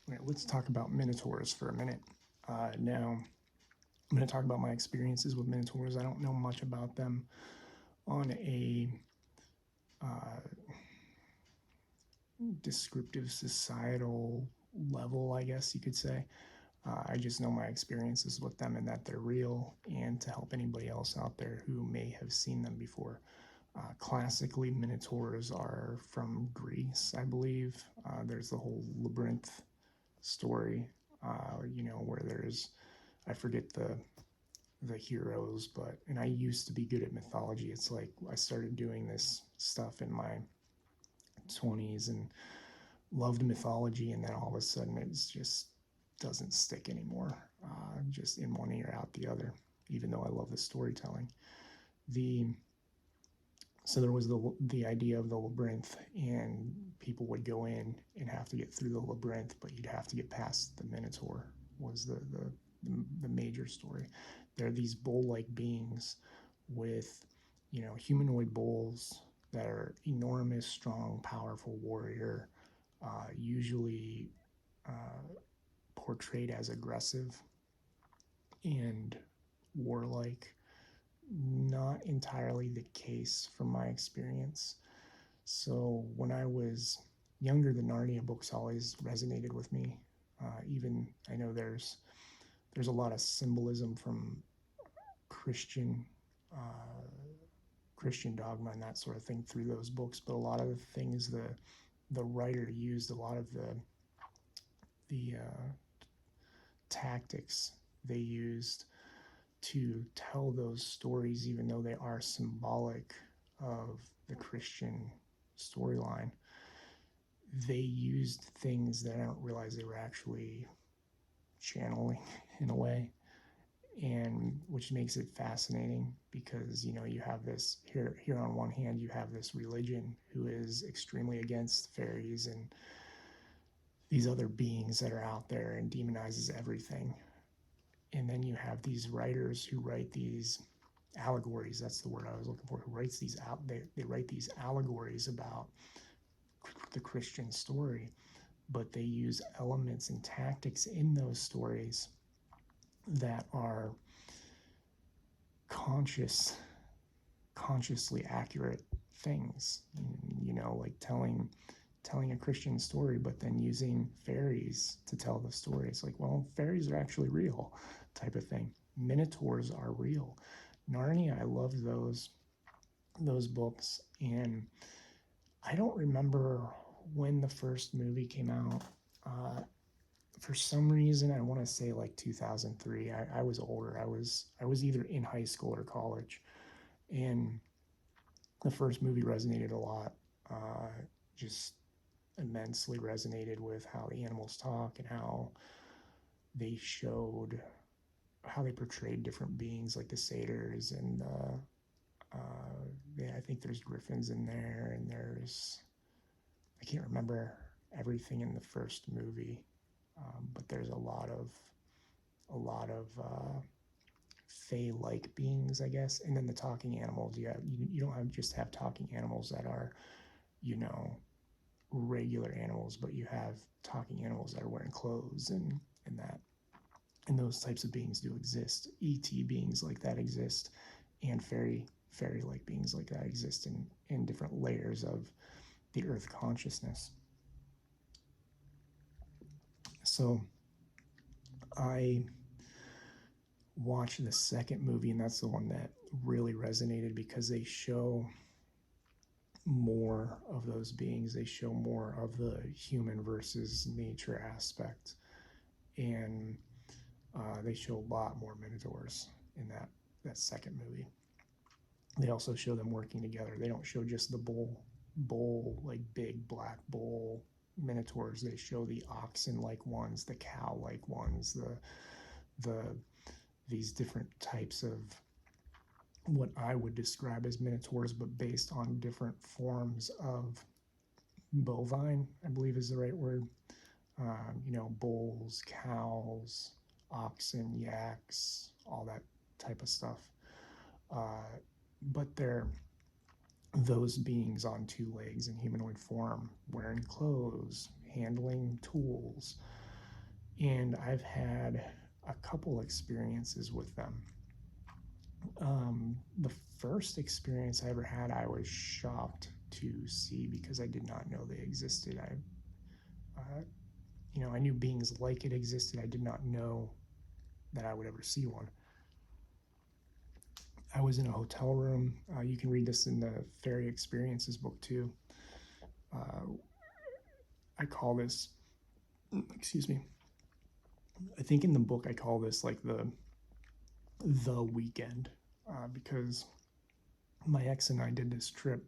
Right, let's talk about Minotaurs for a minute. Now, I'm going to talk about my experiences with Minotaurs. I don't know much about them on a uh, descriptive societal level, I guess you could say. I just know my experiences with them and that they're real, and to help anybody else out there who may have seen them before. Classically, Minotaurs are from Greece, I believe. There's the whole labyrinth story, where there's, I forget the heroes, but, and I used to be good at mythology. It's like I started doing this stuff in my 20s and loved mythology, and then all of a sudden it just doesn't stick anymore. Just in one ear out the other, even though I love the storytelling. The so there was the idea of the labyrinth, and people would go in and have to get through the labyrinth, but you'd have to get past the Minotaur. Was the major story. They're these bull-like beings with, humanoid bulls that are enormous, strong, powerful warrior, usually portrayed as aggressive and warlike. Not entirely the case from my experience. So when I was younger, the Narnia books always resonated with me. Even I know there's a lot of symbolism from Christian Christian dogma and that sort of thing through those books, but a lot of the things the writer used, a lot of the tactics they used to tell those stories, even though they are symbolic of the Christian storyline, they used things that I don't realize they were actually channeling in a way, and which makes it fascinating because you have this here on one hand, you have this religion who is extremely against fairies and these other beings that are out there and demonizes everything. And then you have these writers who write these allegories. That's the word I was looking for. Who writes these out? They write these allegories about the Christian story, but they use elements and tactics in those stories that are consciously accurate things. Like telling a Christian story, but then using fairies to tell the story. It's like, well, fairies are actually real, type of thing. Minotaurs are real. Narnia, I loved those books, and I don't remember when the first movie came out. For some reason, I want to say like 2003. I was older. I was either in high school or college, and the first movie resonated a lot. Just immensely resonated with how the animals talk and they showed how they portrayed different beings like the satyrs and I think there's griffins in there, and I can't remember everything in the first movie, but there's a lot of fae-like beings, I guess, and then the talking animals. You don't just have talking animals that are you know regular animals, but you have talking animals that are wearing clothes and that. And those types of beings do exist. ET beings like that exist, and fairy like beings like that exist in different layers of the Earth consciousness. So I watched the second movie, and that's the one that really resonated because they show more of those beings. They show more of the human versus nature aspect, and they show a lot more minotaurs in that second movie. They also show them working together. They don't show just the bull like big black bull minotaurs. They show the oxen like ones, the cow like ones, the these different types of what I would describe as minotaurs, but based on different forms of bovine, I believe is the right word. Bulls, cows, oxen, yaks, all that type of stuff. But they're those beings on two legs in humanoid form, wearing clothes, handling tools, and I've had a couple experiences with them. The first experience I ever had, I was shocked to see because I did not know they existed. I knew beings like it existed. I did not know that I would ever see one. I was in a hotel room. You can read this in the Faery Experiences book too. Uh, I call this, excuse me, I think in the book I call this like the weekend because my ex and I did this trip.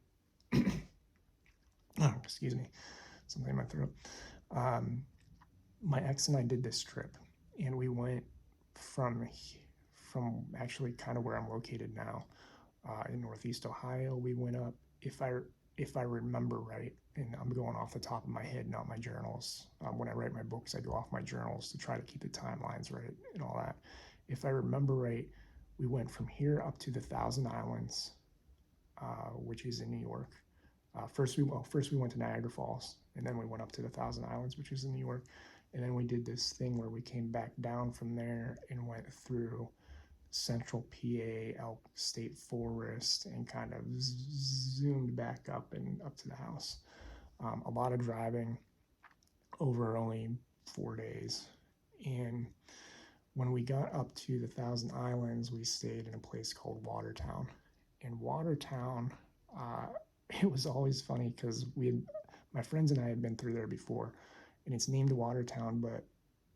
Oh, excuse me, something in my throat. My ex and I did this trip, and we went from actually kind of where I'm located now, in Northeast Ohio. We went up, if I remember right, and I'm going off the top of my head, not my journals. When I write my books, I go off my journals to try to keep the timelines right and all that. If I remember right, we went from here up to the Thousand Islands, which is in New York. First we went to Niagara Falls, and then we went up to the Thousand Islands, which is in New York, and then we did this thing where we came back down from there and went through Central PA, Elk State Forest, and kind of zoomed back up and up to the house. A lot of driving over only 4 days, and when we got up to the Thousand Islands, we stayed in a place called Watertown. In Watertown, uh, it was always funny because my friends and I had been through there before, and it's named Watertown, but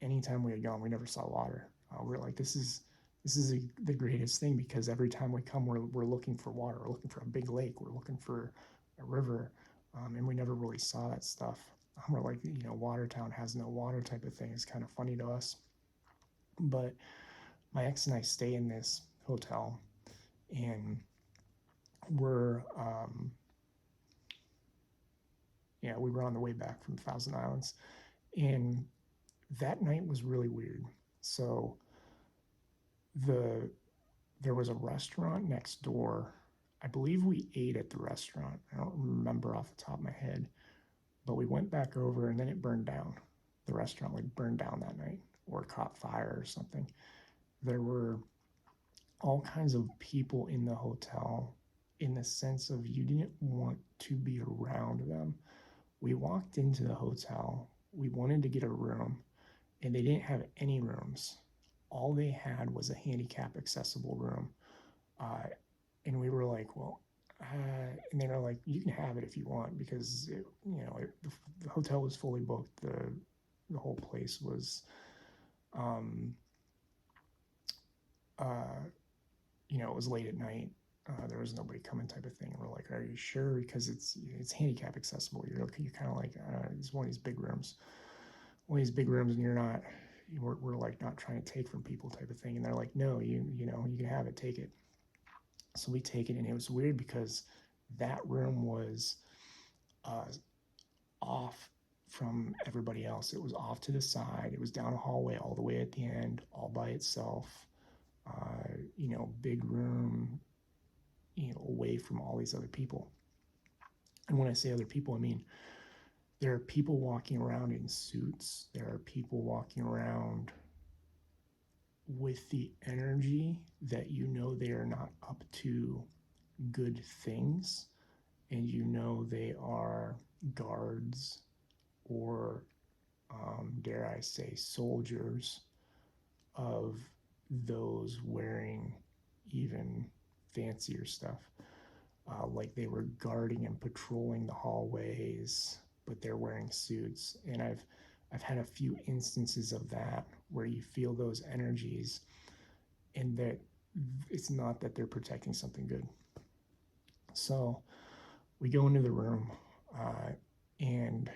anytime we had gone, we never saw water. We're like, this is the greatest thing because every time we come, we're looking for water. We're looking for a big lake. We're looking for a river, and we never really saw that stuff. We're like, Watertown has no water type of thing. It's kind of funny to us. But my ex and I stay in this hotel, and we're we were on the way back from Thousand Islands, and that night was really weird. So there was a restaurant next door. I believe we ate at the restaurant. I don't remember off the top of my head, but we went back over and then it burned down. The restaurant like burned down that night or caught fire or something. There were all kinds of people in the hotel in the sense of you didn't want to be around them. We walked into the hotel, we wanted to get a room, and they didn't have any rooms. All they had was a handicap accessible room. And we were like, well, and they were like, you can have it if you want because the hotel was fully booked. The whole place was, it was late at night. There was nobody coming type of thing. And we're like, are you sure? Because it's handicap accessible. You're kind of like, it's one of these big rooms. And we're like not trying to take from people type of thing. And they're like, no, you can have it, take it. So we take it, and it was weird because that room was off from everybody else. It was off to the side. It was down a hallway all the way at the end, all by itself. Big room, away from all these other people. And when I say other people, I mean there are people walking around in suits. There are people walking around with the energy that they are not up to good things, and they are guards or dare I say soldiers of those wearing even fancier stuff, like they were guarding and patrolling the hallways, but they're wearing suits. And I've had a few instances of that where you feel those energies, and that it's not that they're protecting something good. So we go into the room, and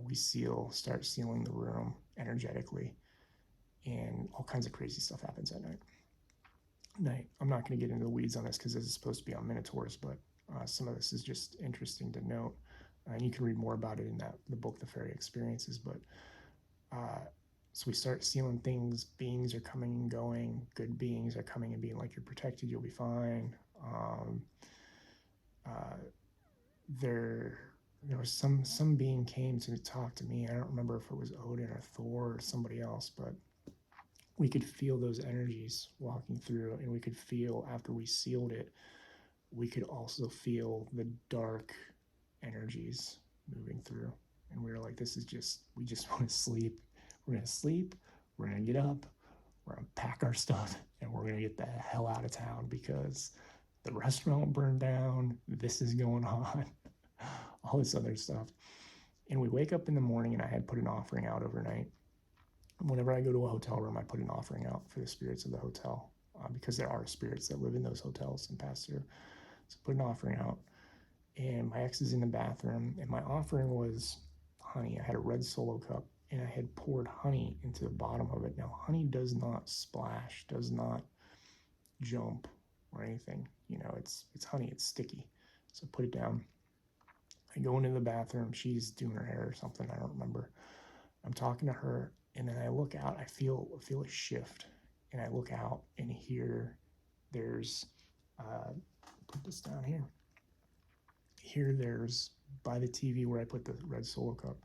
we start sealing the room energetically, and all kinds of crazy stuff happens at night. I'm not going to get into the weeds on this because this is supposed to be on Minotaurs, but some of this is just interesting to note. And you can read more about it in the book, The Faery Experiences. But so we start sealing things. Beings are coming and going. Good beings are coming and being like, you're protected, you'll be fine. They're there was some being came to talk to me. I don't remember if it was Odin or Thor or somebody else, but we could feel those energies walking through, and we could feel after we sealed it, we could also feel the dark energies moving through. And we were like, this is just, we just want to sleep. We're going to sleep. We're going to get up. We're going to pack our stuff and we're going to get the hell out of town because the restaurant burned down. This is going on. All this other stuff. And we wake up in the morning, and I had put an offering out overnight. Whenever I go to a hotel room, I put an offering out for the spirits of the hotel because there are spirits that live in those hotels and pass through. So put an offering out, and my ex is in the bathroom, and my offering was honey. I had a red solo cup, and I had poured honey into the bottom of it. Now, honey does not splash, does not jump or anything. You know, it's honey, it's sticky. So put it down. I go into the bathroom. She's doing her hair or something. I don't remember. I'm talking to her, and then I look out. I feel a shift, and I look out, and here there's put this down here. Here there's by the TV where I put the red solo cup.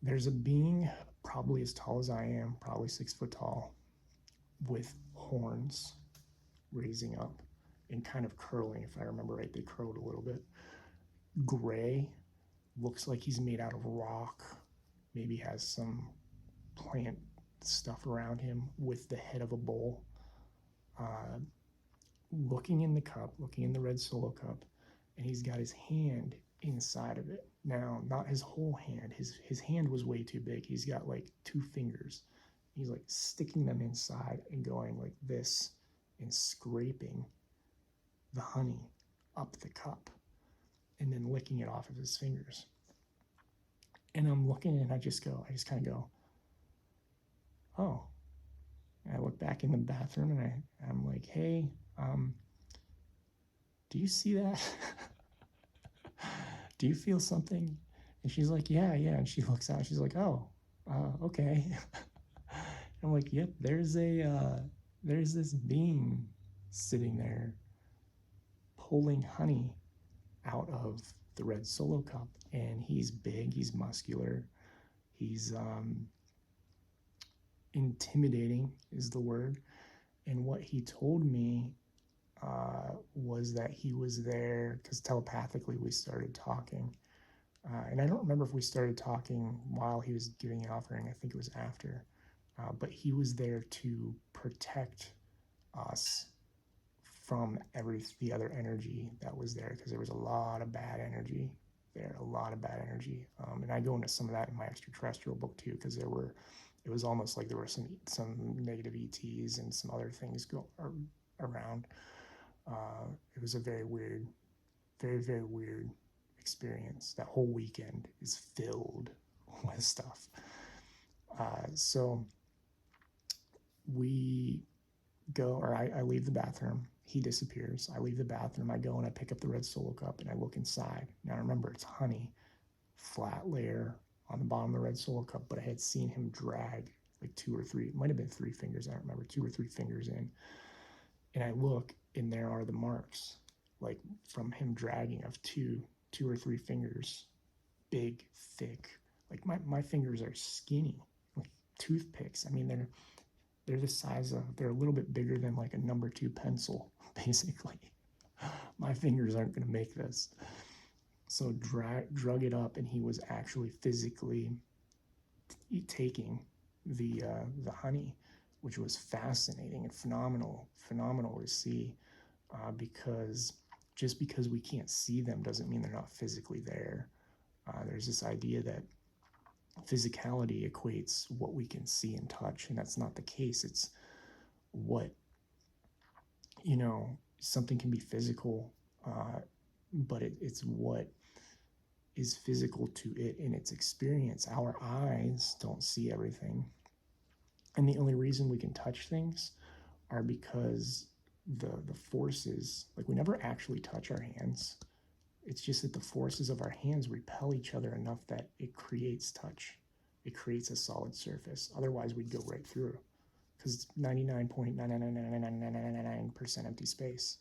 There's a being probably as tall as I am, probably 6 foot tall, with horns raising up and kind of curling. If I remember right, they curled a little bit. Gray, looks like he's made out of rock, maybe has some plant stuff around him with the head of a bull. Looking in the cup, looking in the red solo cup, and he's got his hand inside of it. Now, not his whole hand. His hand was way too big. He's got like 2 fingers. He's like sticking them inside and going like this and scraping the honey up the cup and then licking it off of his fingers. And I'm looking, and I just kind of go, oh. And I look back in the bathroom, and I'm like, hey, do you see that? Do you feel something? And she's like, yeah. And she looks out, and she's like, oh, okay. I'm like, yep, there's this being sitting there pulling honey out of the red solo cup, and he's big, he's muscular, he's intimidating is the word. And what he told me was that he was there because telepathically we started talking. And I don't remember if we started talking while he was giving an offering. I think it was after. But he was there to protect us from the other energy that was there, because there was a lot of bad energy there, a lot of bad energy. And I go into some of that in my extraterrestrial book too, because it was almost like there were some negative ETs and some other things around. It was a very weird, very, very weird experience. That whole weekend is filled with stuff. So we go, or I leave the bathroom. He disappears. I leave the bathroom. I go and I pick up the red solo cup and I look inside. Now remember, it's honey, flat layer on the bottom of the red solo cup, but I had seen him drag like 2 or 3, it might have been 3 fingers, I don't remember, 2 or 3 fingers in. And I look, and there are the marks, like from him dragging of two or 3 fingers, big, thick. Like my fingers are skinny, like toothpicks. I mean, they're the size of, they're a little bit bigger than like a number 2 pencil, basically. My fingers aren't going to make this. So drug it up, and he was actually physically taking the honey, which was fascinating and phenomenal to see, because just because we can't see them doesn't mean they're not physically there. There's this idea that physicality equates what we can see and touch, and that's not the case. It's what, something can be physical, but it's what is physical to it in its experience. Our eyes don't see everything. And the only reason we can touch things are because the forces, like we never actually touch our hands. It's just that the forces of our hands repel each other enough that it creates touch. It creates a solid surface. Otherwise, we'd go right through, because it's 99.99999% empty space.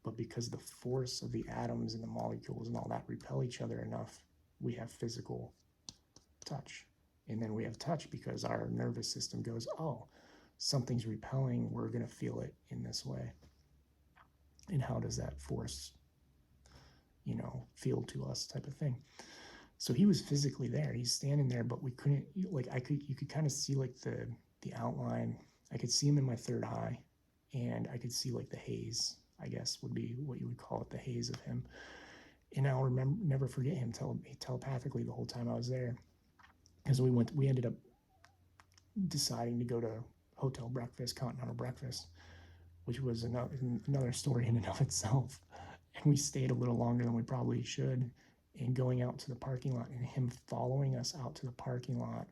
but because the force of the atoms and the molecules and all that repel each other enough, we have physical touch. And then we have touch because our nervous system goes, oh, something's repelling, we're going to feel it in this way. And how does that force, feel to us, type of thing. So he was physically there. He's standing there, but we couldn't, you could kind of see like the outline. I could see him in my third eye, and I could see like the haze, I guess would be what you would call it, the haze of him. And I'll never forget him telepathically the whole time I was there, because we ended up deciding to go to hotel breakfast, continental breakfast, which was another story in and of itself. And we stayed a little longer than we probably should. And going out to the parking lot, and him following us out to the parking lot,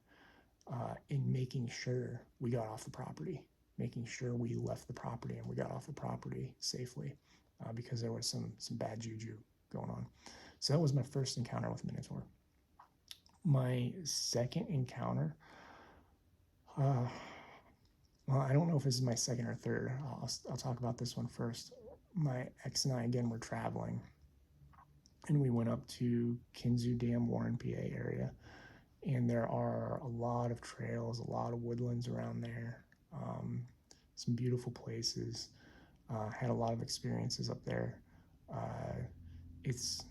and making sure we got off the property, making sure we left the property and we got off the property safely, because there was some bad juju going on. So that was my first encounter with Minotaur. My second encounter, well, I don't know if this is my second or third. I'll talk about this one first. My ex and I, again, were traveling, and we went up to Kinzu Dam, Warren, PA area. And there are a lot of trails, a lot of woodlands around there, some beautiful places. Had a lot of experiences up there. It's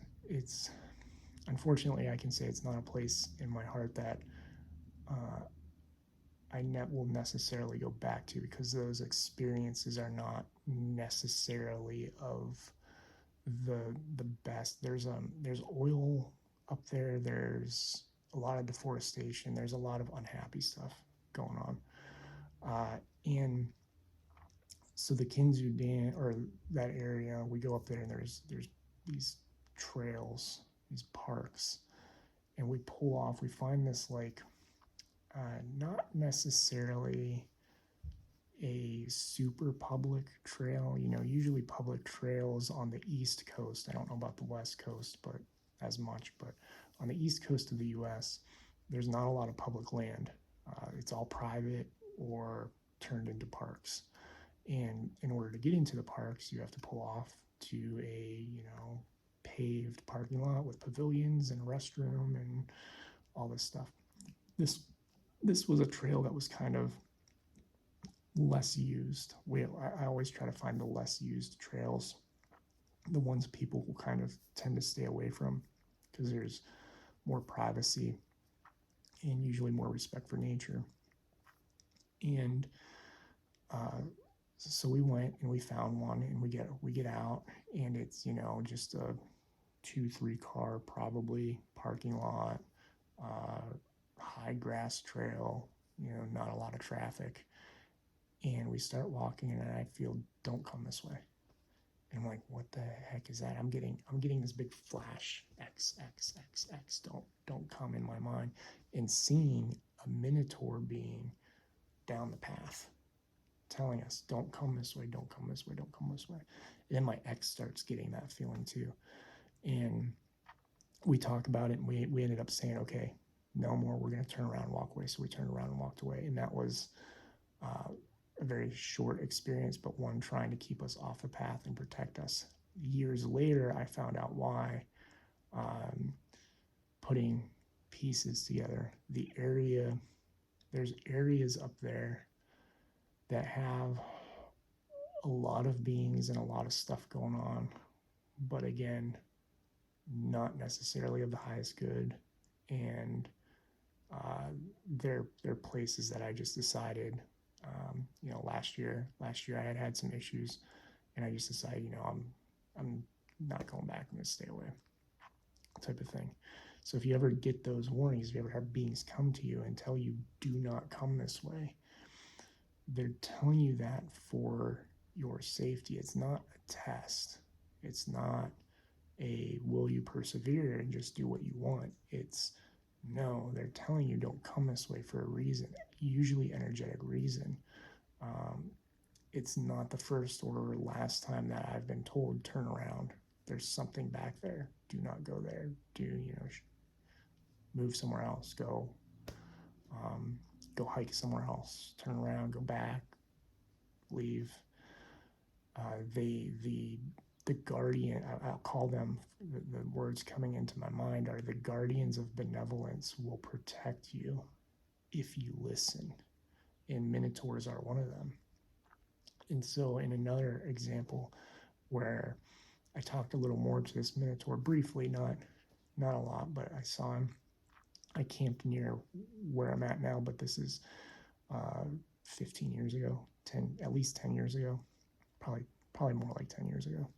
unfortunately, I can say it's not a place in my heart that I will necessarily go back to, because those experiences are not necessarily of the best. There's oil up there. There's a lot of deforestation. There's a lot of unhappy stuff going on. And so the Kinzu Dam, or that area, we go up there, and there's these trails, these parks, and we pull off. We find this not necessarily a super public trail. Usually public trails on the East Coast. I don't know about the West Coast, but as much. But on the East Coast of the U.S., there's not a lot of public land. It's all private or turned into parks. And in order to get into the parks, you have to pull off to a paved parking lot with pavilions and a restroom and all this stuff. This was a trail that was kind of less used. I always try to find the less used trails, the ones people will kind of tend to stay away from, because there's more privacy and usually more respect for nature. And so we went and we found one, and we get out, and it's just a 2-3 car probably parking lot, high grass trail, not a lot of traffic. And we start walking, and I feel, don't come this way. And I'm like, what the heck is that? I'm getting this big flash, X, don't come, in my mind, and seeing a Minotaur being down the path, telling us, don't come this way, don't come this way, don't come this way. And then my ex starts getting that feeling too. And we talk about it, and we ended up saying, okay, no more, we're going to turn around and walk away. So we turned around and walked away. And that was a very short experience, but one trying to keep us off the path and protect us. Years later, I found out why, putting pieces together. There's areas up there that have a lot of beings and a lot of stuff going on, but again, not necessarily of the highest good. And they're places that I just decided, last year I had some issues, and I just decided, I'm not going back, I'm going to stay away, type of thing. So if you ever get those warnings, if you ever have beings come to you and tell you, do not come this way, they're telling you that for your safety. It's not a test. It's not a will you persevere and just do what you want. It's no, they're telling you don't come this way for a reason, usually energetic reason. It's not the first or last time that I've been told, turn around, there's something back there, do not go there, move somewhere else, go hike somewhere else, turn around, go back, leave. The the guardian, I'll call them, the words coming into my mind are the guardians of benevolence will protect you if you listen. And Minotaurs are one of them. And so, in another example where I talked a little more to this Minotaur briefly, not a lot, but I saw him. I camped near where I'm at now, but this is 15 years ago, at least 10 years ago, probably more like 10 years ago.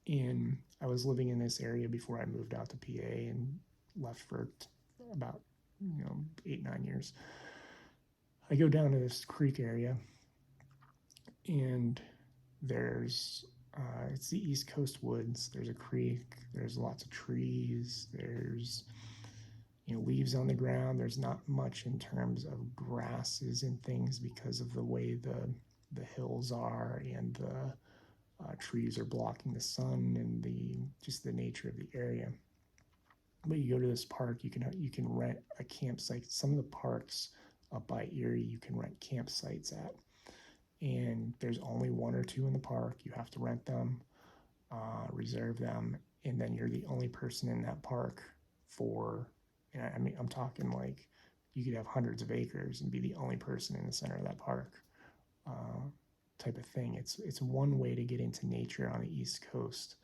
And I was living in this area before I moved out to PA and left for about 8-9 years. I go down to this creek area, and there's it's the East Coast woods. There's a creek. There's lots of trees. There's leaves on the ground. There's not much in terms of grasses and things because of the way the hills are, and the trees are blocking the sun, and just the nature of the area. But you go to this park, you can rent a campsite. Some of the parks up by Erie, you can rent campsites at, and there's only 1 or 2 in the park. You have to rent them, reserve them, and then you're the only person in that park for, I mean, I'm talking like you could have hundreds of acres and be the only person in the center of that park, type of thing. It's one way to get into nature on the East Coast,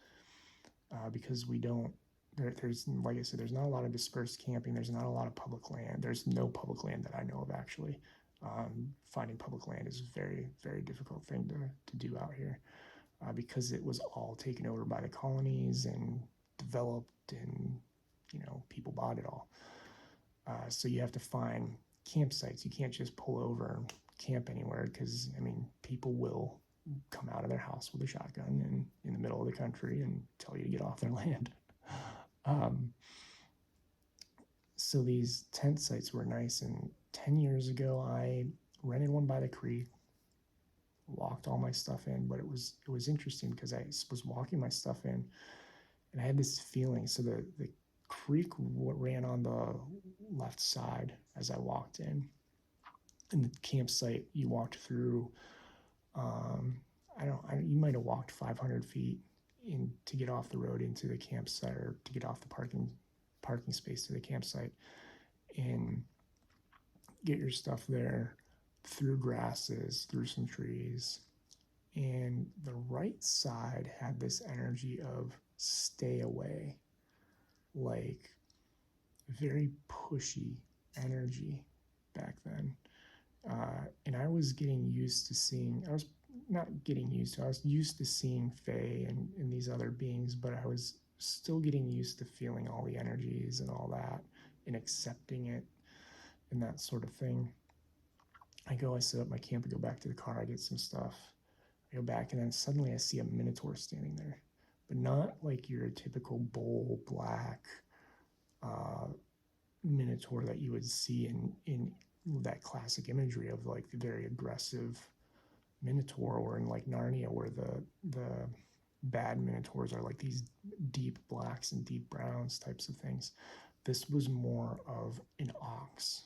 because there's, like I said, there's not a lot of dispersed camping. There's not a lot of public land. There's no public land that I know of, actually. Finding public land is a very, very difficult thing to do out here, because it was all taken over by the colonies and developed, and people bought it all. So you have to find campsites. You can't just pull over and camp anywhere, because people will come out of their house with a shotgun in the middle of the country and tell you to get off their land. So these tent sites were nice, and 10 years ago I rented one by the creek, locked all my stuff in. But it was interesting because I was walking my stuff in, and I had this feeling. So the creek ran on the left side as I walked in, and the campsite you walked through, you might have walked 500 feet to get off the road into the campsite, or to get off the parking space to the campsite, and get your stuff there through grasses, through some trees. And the right side had this energy of stay away, like very pushy energy back then. And I was used to seeing Fae and these other beings, but I was still getting used to feeling all the energies and all that, and accepting it and that sort of thing. I set up my camp, I go back to the car, I get some stuff, I go back, and then suddenly I see a Minotaur standing there, but not like your typical bull black Minotaur that you would see in that classic imagery of like the very aggressive Minotaur, or in like Narnia, where the bad Minotaurs are like these deep blacks and deep browns types of things. This was more of an ox,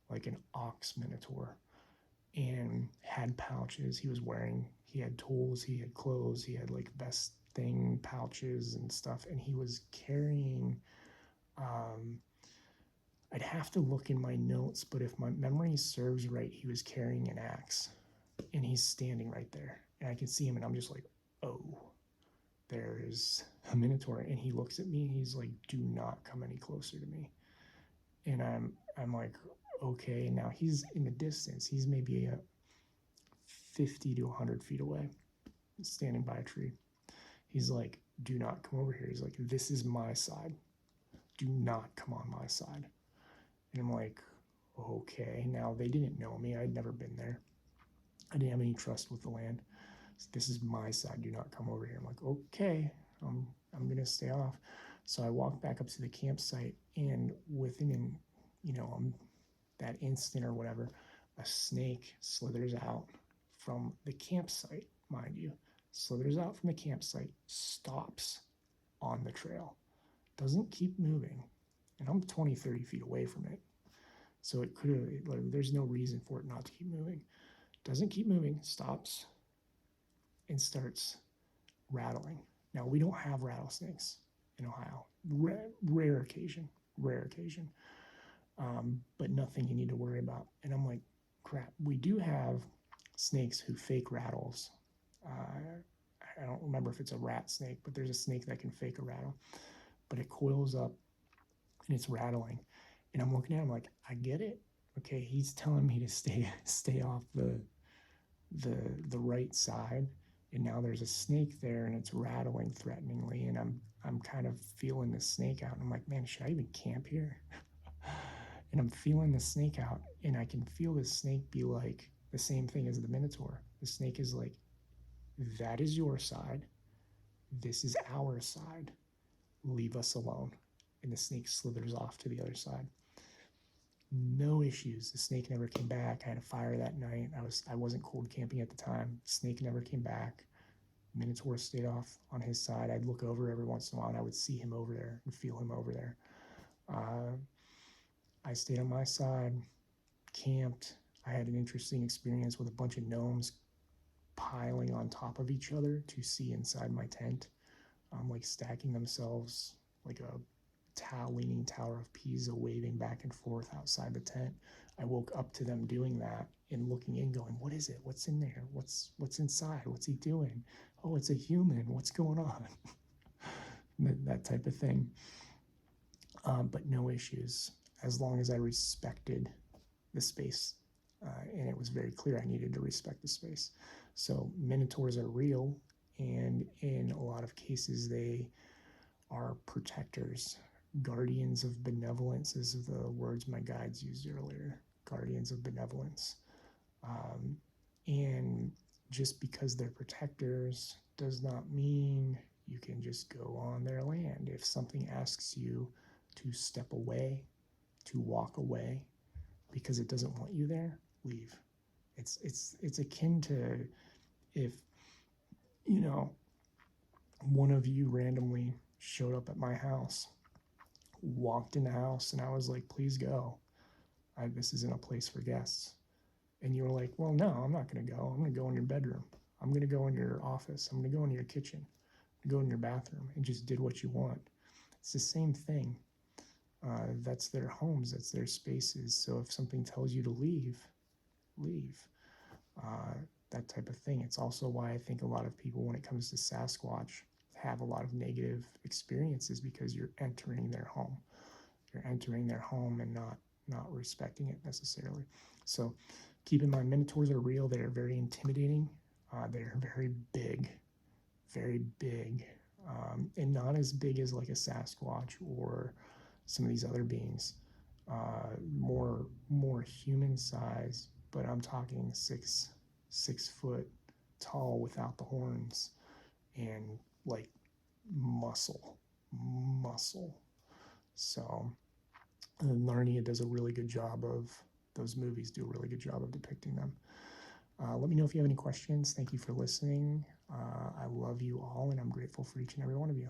like an ox Minotaur, and had pouches. He had tools, he had clothes, he had like vest thing pouches and stuff, and he was carrying, I'd have to look in my notes, but if my memory serves right, he was carrying an axe, and he's standing right there, and I can see him, and I'm just like, oh, there's a Minotaur. And he looks at me, and he's like, do not come any closer to me. And I'm like, okay. Now he's in the distance. He's maybe 50 to 100 feet away, standing by a tree. He's like, do not come over here. He's like, this is my side. Do not come on my side. And I'm like, okay. Now they didn't know me. I'd never been there. I didn't have any trust with the land. So this is my side. Do not come over here. I'm like, okay, I'm going to stay off. So I walked back up to the campsite, and within, that instant or whatever, a snake slithers out from the campsite, mind you, slithers out from the campsite, stops on the trail, doesn't keep moving. And I'm 20, 30 feet away from it. So it could have, there's no reason for it not to keep moving. Doesn't keep moving, stops, and starts rattling. Now, we don't have rattlesnakes in Ohio. Rare occasion, rare occasion, but nothing you need to worry about. And I'm like, crap, we do have snakes who fake rattles. I don't remember if it's a rat snake, but there's a snake that can fake a rattle, but it coils up and it's rattling. And I'm looking at him like, I get it. Okay, he's telling me to stay off the right side, and now there's a snake there and it's rattling threateningly, and I'm kind of feeling the snake out, and I'm like, man, should I even camp here? And I'm feeling the snake out, and I can feel the snake be like the same thing as the Minotaur. The snake is like, that is your side, this is our side, leave us alone. And the snake slithers off to the other side. No issues. The snake never came back. I had a fire that night. I wasn't cold camping at the time. The snake never came back. Minotaur stayed off on his side. I'd look over every once in a while and I would see him over there and feel him over there. I stayed on my side, camped. I had an interesting experience with a bunch of gnomes piling on top of each other to see inside my tent, like stacking themselves like a leaning Tower of Pisa, waving back and forth outside the tent. I woke up to them doing that and looking in, going, "What is it? What's in there? What's inside? What's he doing? Oh, it's a human. What's going on?" that type of thing. But no issues as long as I respected the space, and it was very clear I needed to respect the space. So Minotaurs are real, and in a lot of cases they are protectors. Guardians of benevolence is the words my guides used earlier. Guardians of benevolence. And just because they're protectors does not mean you can just go on their land. If something asks you to step away, to walk away, because it doesn't want you there, leave. It's akin to if, you know, one of you randomly showed up at my house, walked in the house, and I was like, please go. This isn't a place for guests. And you were like, well, no, I'm not going to go. I'm going to go in your bedroom. I'm going to go in your office. I'm going to go into your kitchen. I'm going to go in your bathroom, and just did what you want. It's the same thing. That's their homes. That's their spaces. So if something tells you to leave, leave. That type of thing. It's also why I think a lot of people, when it comes to Sasquatch, have a lot of negative experiences, because you're entering their home. You're entering their home and not respecting it necessarily. So keep in mind, Minotaurs are real. They're very intimidating. They're very big, and not as big as like a Sasquatch or some of these other beings. More human size, but I'm talking 6 foot tall without the horns, and like muscle. So Narnia does a really good job of, those movies do a really good job of depicting them. Let me know if you have any questions. Thank you for listening. I love you all, and I'm grateful for each and every one of you.